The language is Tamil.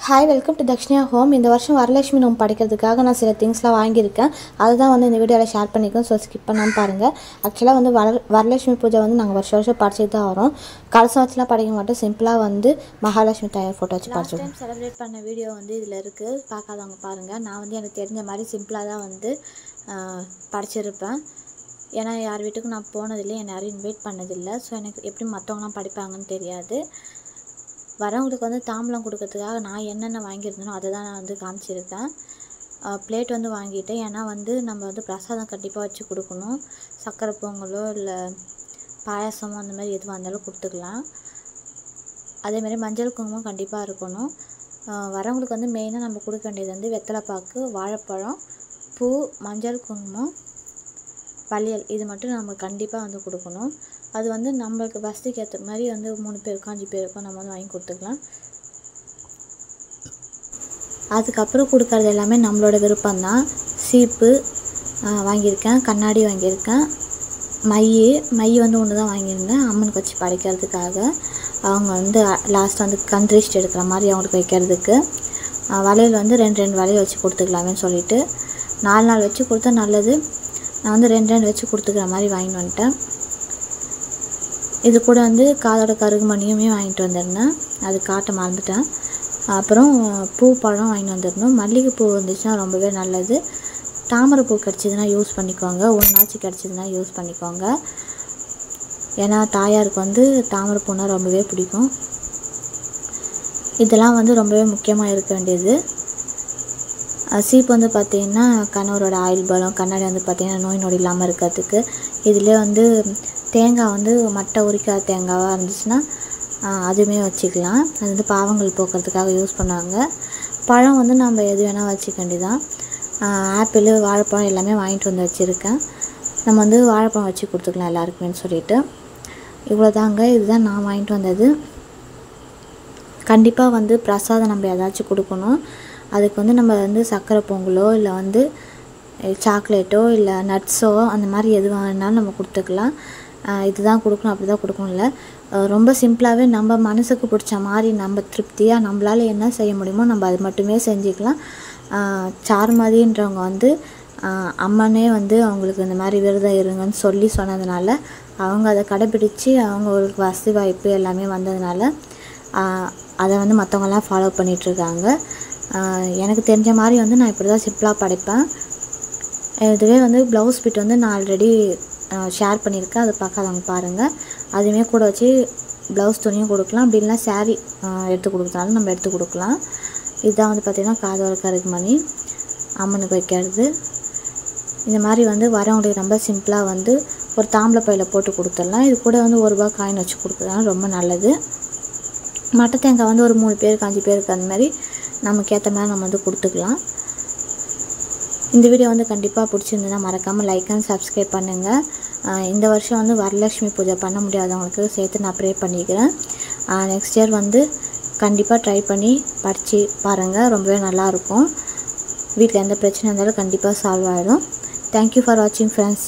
Hi welcome to Dakshinya home. இந்த வருஷம் வரலட்சுமி நோம்பு படிக்கிறதுக்காக நான் சில திங்ஸ்லாம் வாங்கியிருக்கேன். அதுதான் இந்த வீடியோவில் ஷேர் பண்ணியிருக்கேன். ஸோ ஸ்கிப் பண்ணாமல் பாருங்கள். ஆக்சுவலாக வரலட்சுமி பூஜை நாங்கள் வருஷம் படிச்சுட்டு தான் வரோம். கலசம் வச்சுலாம் படிக்க மாட்டோம். சிம்பிளாக மகாலட்சுமி தாயார் ஃபோட்டோ வச்சு படிச்சோம். டைம் செலிப்ரேட் பண்ண வீடியோ இதில் இருக்குது, பார்க்காதவங்க பாருங்கள். நான் எனக்கு தெரிஞ்ச மாதிரி சிம்பிளாக தான் படிச்சிருப்பேன். ஏன்னா யார் வீட்டுக்கும் நான் போனதில்லை, என்னை யாரும் இன்வைட் பண்ணதில்லை. ஸோ எனக்கு எப்படி மற்றவங்களாம் படிப்பாங்கன்னு தெரியாது. வரவங்களுக்கு தாம்பலம் கொடுக்கறதுக்காக நான் என்னென்ன வாங்கியிருந்தேனோ அதை தான் நான் காமிச்சிருக்கேன். பிளேட் வாங்கிட்டேன். ஏன்னா நம்ம பிரசாதம் கண்டிப்பாக வச்சு கொடுக்கணும். சக்கரை பொங்கலோ இல்லை பாயாசமோ அந்த மாதிரி எதுவாக இருந்தாலும் கொடுத்துக்கலாம். அதேமாதிரி மஞ்சள் குங்குமம் கண்டிப்பாக இருக்கணும். வரவங்களுக்கு மெயினாக நம்ம கொடுக்க வேண்டியது வெத்தலைப்பாக்கு, வாழைப்பழம், பூ, மஞ்சள் குங்குமம், வளையல், இது மட்டும் நம்ம கண்டிப்பாக கொடுக்கணும். அது நம்மளுக்கு வசதிக்கு ஏற்ற மாதிரி 3 பேருக்கும் 5 பேருக்கும் நம்ம வாங்கி கொடுத்துக்கலாம். அதுக்கப்புறம் கொடுக்கறது எல்லாமே நம்மளோட விருப்பம்தான். சீப்பு வாங்கியிருக்கேன், கண்ணாடி வாங்கியிருக்கேன், மை ஒன்று தான் வாங்கியிருந்தேன் அம்மனுக்கு வச்சு படைக்கிறதுக்காக. அவங்க லாஸ்ட் கண்ட்ரிஸ்ட் எடுக்கிற மாதிரி அவங்களுக்கு வைக்கிறதுக்கு. வளையல் 2 வளையல் வச்சு கொடுத்துக்கலாமேன்னு சொல்லிட்டு 4 வச்சு கொடுத்தா நல்லது. நான் 2 வச்சு கொடுத்துக்கிற மாதிரி வாங்கிட்டு வந்துட்டேன். இது கூட காதோட கருகுமணியுமே வாங்கிட்டு வந்திருந்தேன், அது காட்ட மறந்துட்டேன். அப்புறம் பூ பழம் வாங்கிட்டு வந்துடணும். மல்லிகைப்பூ வந்துச்சுன்னா ரொம்பவே நல்லது. தாமரை பூ கிடச்சிதுன்னா யூஸ் பண்ணிக்கோங்க, ஒன்றாச்சு கிடச்சிதுன்னா யூஸ் பண்ணிக்கோங்க. ஏன்னா தாயாருக்கு தாமரை பூனா ரொம்பவே பிடிக்கும். இதெல்லாம் ரொம்பவே முக்கியமாக இருக்க வேண்டியது. சீப்பு பார்த்திங்கன்னா கணவரோட ஆயில் பலம், கண்ணாடி பார்த்திங்கன்னா நோய் நொடி இல்லாமல் இருக்கிறதுக்கு. இதில் தேங்காய் மட்டை உரிக்காத தேங்காவாக இருந்துச்சுன்னா அதுவுமே வச்சுக்கலாம். அது பாவங்கள் போக்குறதுக்காக யூஸ் பண்ணுவாங்க. பழம் நம்ம எது வேணால் வச்சுக்க வேண்டியதான். ஆப்பிள், வாழைப்பழம் எல்லாமே வாங்கிட்டு வச்சுருக்கேன். நம்ம வாழைப்பழம் வச்சு கொடுத்துக்கலாம் எல்லாருக்குமே சொல்லிட்டு. இவ்வளோதாங்க, இதுதான் நான் வாங்கிட்டு வந்தது. கண்டிப்பாக பிரசாதம் நம்ம ஏதாச்சும் கொடுக்கணும். அதுக்கு நம்ம சர்க்கரை பொங்கலோ இல்லை சாக்லேட்டோ இல்லை நட்ஸோ அந்த மாதிரி எது வேணாலும் நம்ம கொடுத்துக்கலாம். இதுதான் கொடுக்கணும் அப்படி தான் கொடுக்கணும் இல்லை. ரொம்ப சிம்பிளாகவே நம்ம மனசுக்கு பிடிச்ச மாதிரி நம்ம திருப்தியாக நம்மளால் என்ன செய்ய முடியுமோ நம்ம அது மட்டுமே செஞ்சுக்கலாம். சாருமதின்றவங்க அம்மனே அவங்களுக்கு இந்த மாதிரி விரதம் இருங்கன்னு சொன்னதுனால அவங்க அதை கடைப்பிடித்து அவங்களுக்கு வசதி வாய்ப்பு எல்லாமே வந்ததுனால அதை மற்றவங்களாம் ஃபாலோ பண்ணிகிட்ருக்காங்க. எனக்கு தெரிஞ்ச மாதிரி நான் இப்படி தான் சிம்பிளாக படைப்பேன். இதுவே ப்ளவுஸ் பிட் நான் ஆல்ரெடி ஷேர் பண்ணியிருக்கேன், அதை பார்க்காதவங்க பாருங்கள். அதுவுமே கூட வச்சு ப்ளவுஸ் துணியும் கொடுக்கலாம், அப்படி இல்லைனா சாரீ எடுத்து கொடுக்குறதாலும் நம்ம எடுத்து கொடுக்கலாம். இதுதான் பார்த்திங்கன்னா காதோர கருகுமணி அம்மனுக்கு வைக்கிறது. இந்த மாதிரி வரவங்களுக்கு ரொம்ப சிம்பிளாக ஒரு தாம்பளை பையில் போட்டு கொடுத்துடலாம். இது கூட 1 ரூபா காயின் வச்சு கொடுக்குறதாலும் ரொம்ப நல்லது. மட்டை தேங்காய் ஒரு 3 பேருக்கு 5 பேருக்கு அந்த மாதிரி நமக்கு ஏற்ற மாதிரி நம்ம கொடுத்துக்கலாம். இந்த வீடியோ கண்டிப்பாக பிடிச்சிருந்ததுன்னா மறக்காமல் லைக் அண்ட் சப்ஸ்கிரைப் பண்ணுங்கள். இந்த வருஷம் வரலட்சுமி பூஜை பண்ண முடியாதவங்களுக்கு சேர்த்து நான் ப்ரே பண்ணிக்கிறேன். நெக்ஸ்ட் இயர் கண்டிப்பாக ட்ரை பண்ணி படித்து பாருங்கள், ரொம்பவே நல்லாயிருக்கும். வீட்டில் எந்த பிரச்சனை இருந்தாலும் கண்டிப்பாக சால்வ் ஆகிடும். தேங்க்யூ ஃபார் வாட்சிங் ஃப்ரெண்ட்ஸ்.